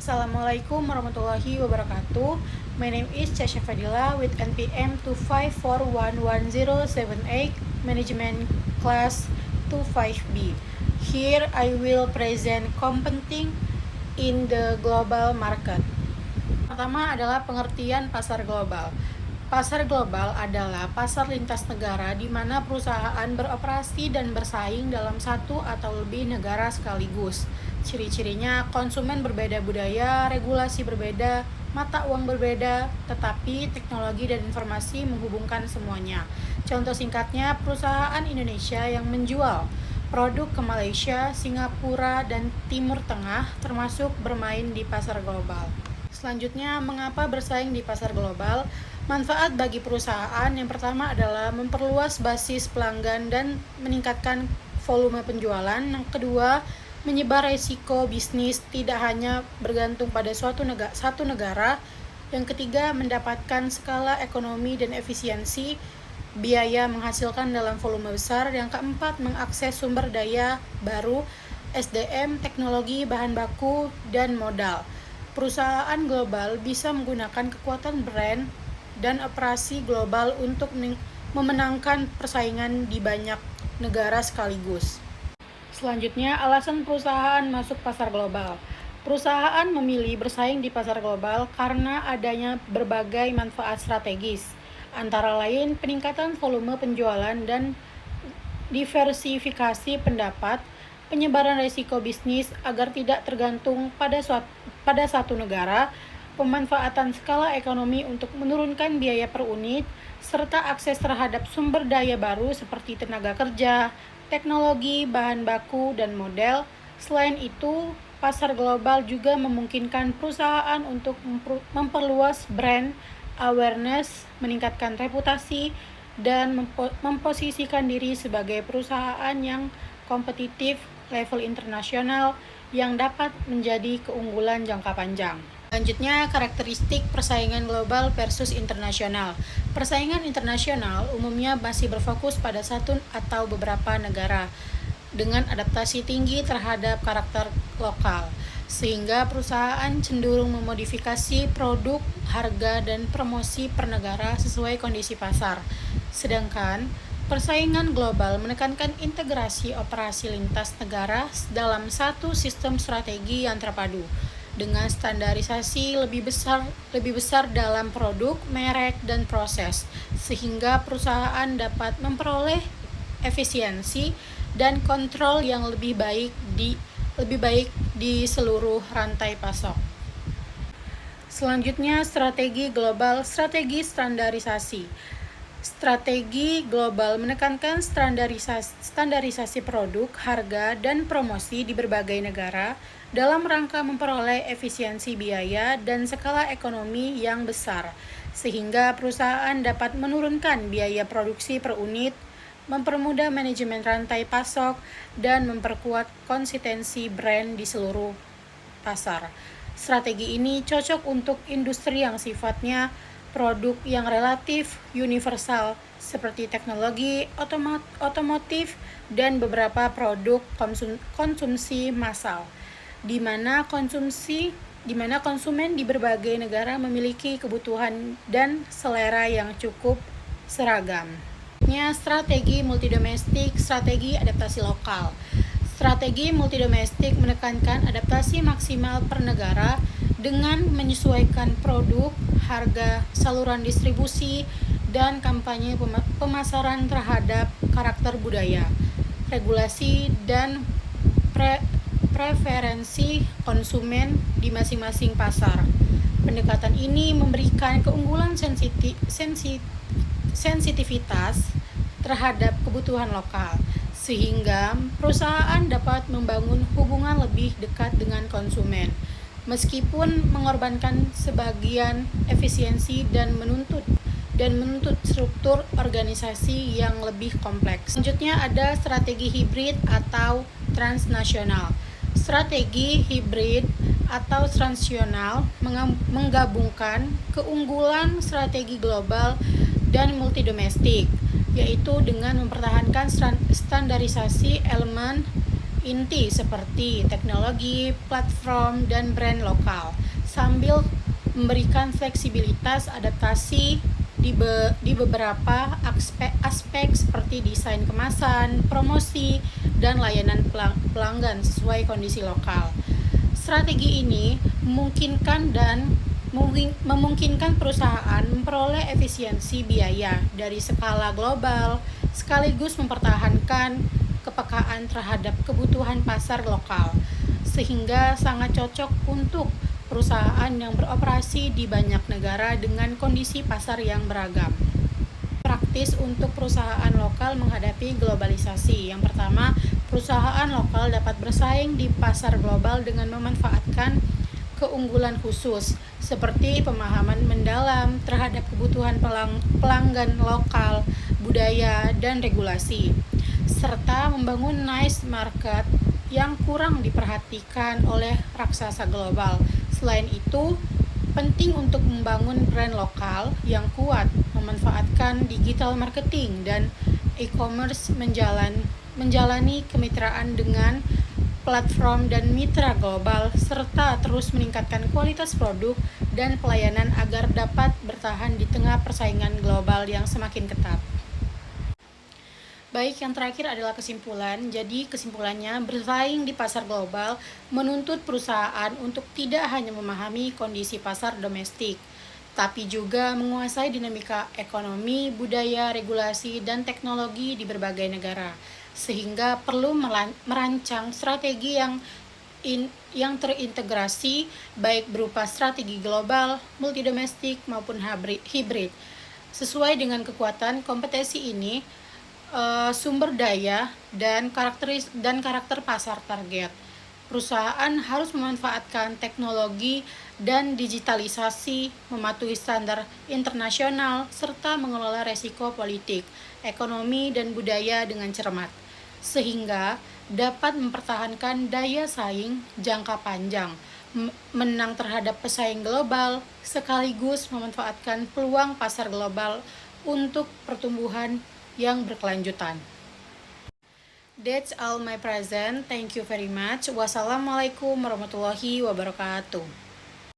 Assalamualaikum warahmatullahi wabarakatuh. My name is Chasha Fadila with NPM 2541178, Management Class 25B. Here I will present competing in the global market. Pertama adalah pengertian pasar global. Pasar global adalah pasar lintas negara di mana perusahaan beroperasi dan bersaing dalam satu atau lebih negara sekaligus. Ciri-cirinya konsumen berbeda budaya, regulasi berbeda, mata uang berbeda, tetapi teknologi dan informasi menghubungkan semuanya. Contoh singkatnya, perusahaan Indonesia yang menjual produk ke Malaysia, Singapura, dan Timur Tengah termasuk bermain di pasar global. Selanjutnya, mengapa bersaing di pasar global? Manfaat bagi perusahaan yang pertama adalah memperluas basis pelanggan dan meningkatkan volume penjualan. Yang kedua, menyebar resiko bisnis tidak hanya bergantung pada satu negara. Yang ketiga, mendapatkan skala ekonomi dan efisiensi biaya menghasilkan dalam volume besar. Yang keempat, mengakses sumber daya baru, SDM, teknologi, bahan baku, dan modal. Perusahaan global bisa menggunakan kekuatan brand dan operasi global untuk memenangkan persaingan di banyak negara sekaligus. Selanjutnya, alasan perusahaan masuk pasar global. Perusahaan memilih bersaing di pasar global karena adanya berbagai manfaat strategis, antara lain peningkatan volume penjualan dan diversifikasi pendapat, penyebaran risiko bisnis agar tidak tergantung pada satu negara, pemanfaatan skala ekonomi untuk menurunkan biaya per unit, serta akses terhadap sumber daya baru seperti tenaga kerja, teknologi, bahan baku, dan model. Selain itu, pasar global juga memungkinkan perusahaan untuk memperluas brand awareness, meningkatkan reputasi, dan memposisikan diri sebagai perusahaan yang kompetitif level internasional yang dapat menjadi keunggulan jangka panjang. Selanjutnya, karakteristik persaingan global versus internasional. Persaingan internasional umumnya masih berfokus pada satu atau beberapa negara dengan adaptasi tinggi terhadap karakter lokal, sehingga perusahaan cenderung memodifikasi produk, harga, dan promosi per negara sesuai kondisi pasar. Sedangkan persaingan global menekankan integrasi operasi lintas negara dalam satu sistem strategi yang terpadu, dengan standarisasi lebih besar dalam produk, merek, dan proses, sehingga perusahaan dapat memperoleh efisiensi dan kontrol yang lebih baik di seluruh rantai pasok. Selanjutnya, strategi global, strategi standarisasi. Strategi global menekankan standarisasi produk, harga, dan promosi di berbagai negara dalam rangka memperoleh efisiensi biaya dan skala ekonomi yang besar, sehingga perusahaan dapat menurunkan biaya produksi per unit, mempermudah manajemen rantai pasok, dan memperkuat konsistensi brand di seluruh pasar. Strategi ini cocok untuk industri yang sifatnya produk yang relatif universal seperti teknologi, otomotif, dan beberapa produk konsumsi massal, di mana konsumen di berbagai negara memiliki kebutuhan dan selera yang cukup seragam. Strategi multidomestik, strategi adaptasi lokal. Strategi multidomestik menekankan adaptasi maksimal per negara dengan menyesuaikan produk, harga, saluran distribusi, dan kampanye pemasaran terhadap karakter budaya, regulasi, dan preferensi konsumen di masing-masing pasar. Pendekatan ini memberikan keunggulan sensitivitas terhadap kebutuhan lokal, sehingga perusahaan dapat membangun hubungan lebih dekat dengan konsumen, meskipun mengorbankan sebagian efisiensi dan menuntut struktur organisasi yang lebih kompleks. Selanjutnya ada strategi hibrid atau transnasional. Strategi hibrid atau transnasional menggabungkan keunggulan strategi global dan multidomestik, yaitu dengan mempertahankan standarisasi elemen inti seperti teknologi, platform, dan brand lokal, sambil memberikan fleksibilitas adaptasi di beberapa aspek seperti desain kemasan, promosi, dan layanan pelanggan sesuai kondisi lokal. Strategi ini memungkinkan perusahaan memperoleh efisiensi biaya dari skala global, sekaligus mempertahankan kepekaan terhadap kebutuhan pasar lokal, sehingga sangat cocok untuk perusahaan yang beroperasi di banyak negara dengan kondisi pasar yang beragam. Praktis untuk perusahaan lokal menghadapi globalisasi. Yang pertama, perusahaan lokal dapat bersaing di pasar global dengan memanfaatkan keunggulan khusus seperti pemahaman mendalam terhadap kebutuhan pelanggan lokal, budaya, dan regulasi, serta membangun niche market yang kurang diperhatikan oleh raksasa global. Selain itu, penting untuk membangun brand lokal yang kuat, memanfaatkan digital marketing dan e-commerce, menjalani kemitraan dengan platform dan mitra global, serta terus meningkatkan kualitas produk dan pelayanan agar dapat bertahan di tengah persaingan global yang semakin ketat. Baik, yang terakhir adalah kesimpulan. Jadi kesimpulannya, bersaing di pasar global menuntut perusahaan untuk tidak hanya memahami kondisi pasar domestik, tapi juga menguasai dinamika ekonomi, budaya, regulasi, dan teknologi di berbagai negara. Sehingga perlu merancang strategi yang terintegrasi, baik berupa strategi global, multidomestik, maupun hibrid. Sesuai dengan kekuatan kompetensi ini, sumber daya dan karakter pasar target. Perusahaan harus memanfaatkan teknologi dan digitalisasi, mematuhi standar internasional, serta mengelola resiko politik, ekonomi, dan budaya dengan cermat, sehingga dapat mempertahankan daya saing jangka panjang, menang terhadap pesaing global, sekaligus memanfaatkan peluang pasar global untuk pertumbuhan yang berkelanjutan. That's all my present. Thank you very much. Wassalamualaikum warahmatullahi wabarakatuh.